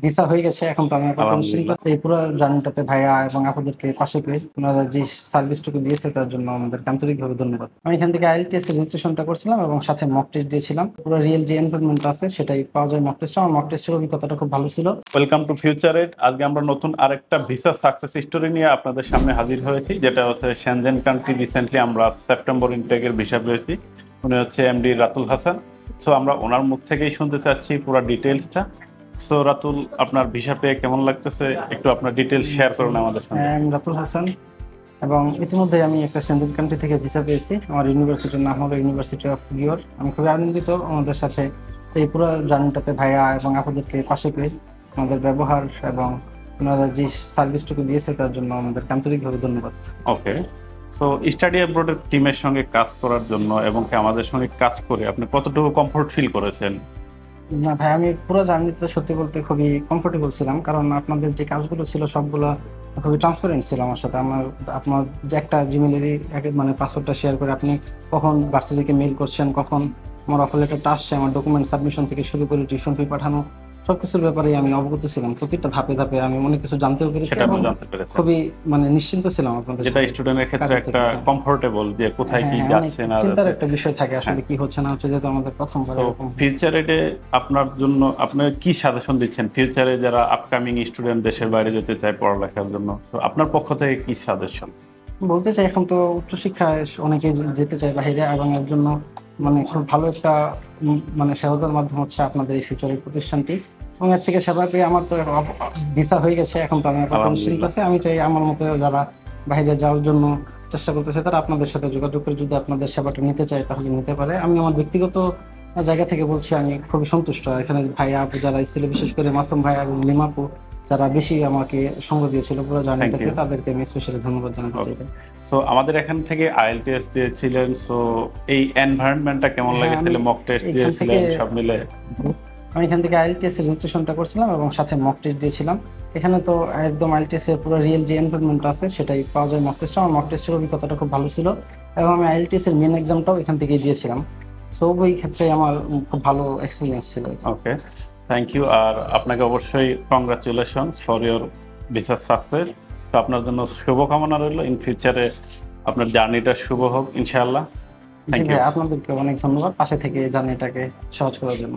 Visa হয়ে গেছে। এখন তো আমি আপাতত নিশ্চিন্ত। আলহামদুলিল্লাহ। এই পুরো জার্নিটাতে ভাইয়া এবং আপুদেরকে পাশে পেয়ে ওনারা যে সার্ভিসটুকু দিয়েছে তার জন্য আমাদেরকে আন্তরিকভাবে ধন্যবাদ। আমি এখান থেকে IELTS এর রেজিস্ট্রেশনটা করছিলাম এবং সাথে মক টেস্ট দিয়েছিলাম। পুরো রিয়েল যে এনভায়রনমেন্টটা আছে সেটাই পাওয়া যায় মক টেস্টে। আমার মক টেস্টের অভিজ্ঞতাটা খুব ভালো ছিল। ওয়েলকাম টু ফিউচারেট। আজকে আমরা নতুন আরেকটা ভিসা সাকসেস স্টোরি নিয়ে আপনাদের সামনে হাজির হয়েছি, যেটা হচ্ছে শেনজেন কান্ট্রি। রিসেন্টলি আমরা সেপ্টেম্বর ইনটেকের ভিসা পেয়েছি। উনি হচ্ছে এমডি রাতুল হাসান। সো আমরা ওনার মুখ থেকেই শুনতে চাচ্ছি পুরো ডিটেলসটা। সো রাতুল, আপনার ভিসা পেয়ে কেমন লাগতেছে, একটু আপনার ডিটেলস শেয়ার করুন আমাদের সঙ্গে। আমি রাতুল হাসান এবং ইতিমধ্যে আমি একটা শেনজেন কান্ট্রি থেকে ভিসা পেয়েছি। আমার ইউনিভার্সিটির নাম হলো ইউনিভার্সিটি অফ গিওর। আমি খুবই আনন্দিত আমাদের সাথে এই পুরো জার্নিটাতে ভাইয়া এবং আপুদেরকে পাশে পেয়ে আমাদের ব্যবহার এবং ওনারা যে সার্ভিসটুকু দিয়েছে তার জন্য আমাদেরকে আন্তরিকভাবে ধন্যবাদ। ওকে। সো স্টাডি অ্যাব্রোডের টিমের সঙ্গে কাজ করার জন্য এবং কি আমাদের সঙ্গে কাজ করে আপনি কতটুকু কমফোর্ট ফিল করেছেন? না ভাই, আমি পুরো জার্নিতে সত্যি বলতে খুবই কমফোর্টেবল ছিলাম। কারণ আপনাদের যে কাজগুলো ছিল সবগুলো খুবই ট্রান্সপারেন্ট ছিল আমার সাথে। আপনার যে একটা জিমেইলেরই মানে পাসওয়ার্ডটা শেয়ার করে আপনি কখন ভার্সিটিকে মেইল করছেন, কখন আমার অফার লেটারটা আসছে, আমার ডকুমেন্ট সাবমিশন থেকে শুরু করে টিউশন ফি পাঠানো সবকিছুর ব্যাপারেই আমি অবগত ছিলাম। প্রতিটা ধাপে ধাপে আমি অনেক কিছু জানতেও পেরেছি সেটা এবং আপনি জানতে পেরেছেন, খুবই মানে নিশ্চিন্ত ছিলাম আপনাদের যেটা সাথে স্টুডেন্টের ক্ষেত্রে কাজের একটা থেকে। হ্যাঁ, কমফোর্টেবল যে কোথায় কি হ্যাঁ, অনেক যাচ্ছে না চিন্তার যাচ্ছে। একটা বিষয় থাকে আসলে হ্যাঁ। কি হচ্ছে না হচ্ছে, যেহেতু আমাদের প্রথমবার সো এরকম। ফিউচারে আপনার জন্য আপনার কি সাজেশন দিচ্ছেন ফিউচারে যারা আপকামিং স্টুডেন্ট দেশের বাইরে যেতে চায় পড়ালেখার জন্য? তো আপনার পক্ষ থেকে কি সাজেশন? বলতে চাই এখন তো উচ্চশিক্ষায় অনেকে যেতে চায় বাহিরে এবং এর জন্য মানে খুব ভালো একটা মানে সেবাদার মাধ্যম হচ্ছে আপনাদের এই ফিউচারের প্রতিষ্ঠানটি এবং এর থেকে সেবা পেয়ে আমার তো ভিসা হয়ে গেছে। এখন তো আমি আপাতত নিশ্চিন্ত আলহামদুলিল্লাহ। আছি। আমি চাই আমার মতো যারা বাহিরে যাওয়ার জন্য চেষ্টা করতেছে তারা আপনাদের সাথে যোগাযোগ করে যদি আপনাদের সেবাটা নিতে চায় তাহলে নিতে পারে। আমি আমার ব্যক্তিগত জায়গা থেকে বলছি আমি খুবই সন্তুষ্ট। এখানে ভাইয়া আপু যারা ছিল, বিশেষ করে মাসুম ভাইয়া এবং লিমা আপু যারা বেশি আমাকে সঙ্গ দিয়েছিল পুরো জার্নিটাতে, you. তাদেরকে আমি স্পেশালি ধন্যবাদ জানাতে চাই। সো আমাদের এখান থেকে IELTS দিয়েছিলেন। সো এই এনভায়রনমেন্টটা কেমন হ্যাঁ, লেগেছিল? আমি মক টেস্ট এখান দিয়েছিলেন থেকে সব মিলে? আমি এখান থেকে IELTS এর রেজিস্ট্রেশনটা করছিলাম এবং সাথে মক টেস্ট দিয়েছিলাম। এখানে তো একদম IELTS এর পুরো রিয়েল যে এনভায়রনমেন্টটা আছে সেটাই পাওয়া যায় মক টেস্টে। আমার মক টেস্টের অভিজ্ঞতাটা খুব ভালো ছিল এবং আমি IELTS এর মেইন এক্সামটাও এখান থেকেই দিয়েছিলাম। সো উভয় ক্ষেত্রে আমার খুব ভালো এক্সপেরিয়েন্স ছিল। ওকে, থ্যাংক ইউ। আর আপনাকে অবশ্যই congratulation for your visa success. তো আপনার জন্য শুভকামনা রইল। ইন ফিউচারে আপনার জার্নিটা শুভ হোক ইনশাআল্লাহ। জি থ্যাংক ভাই, ইউ। আপনাদেরকে অনেক ধন্যবাদ পাশে থেকে জার্নিটাকে সহজ করার জন্য।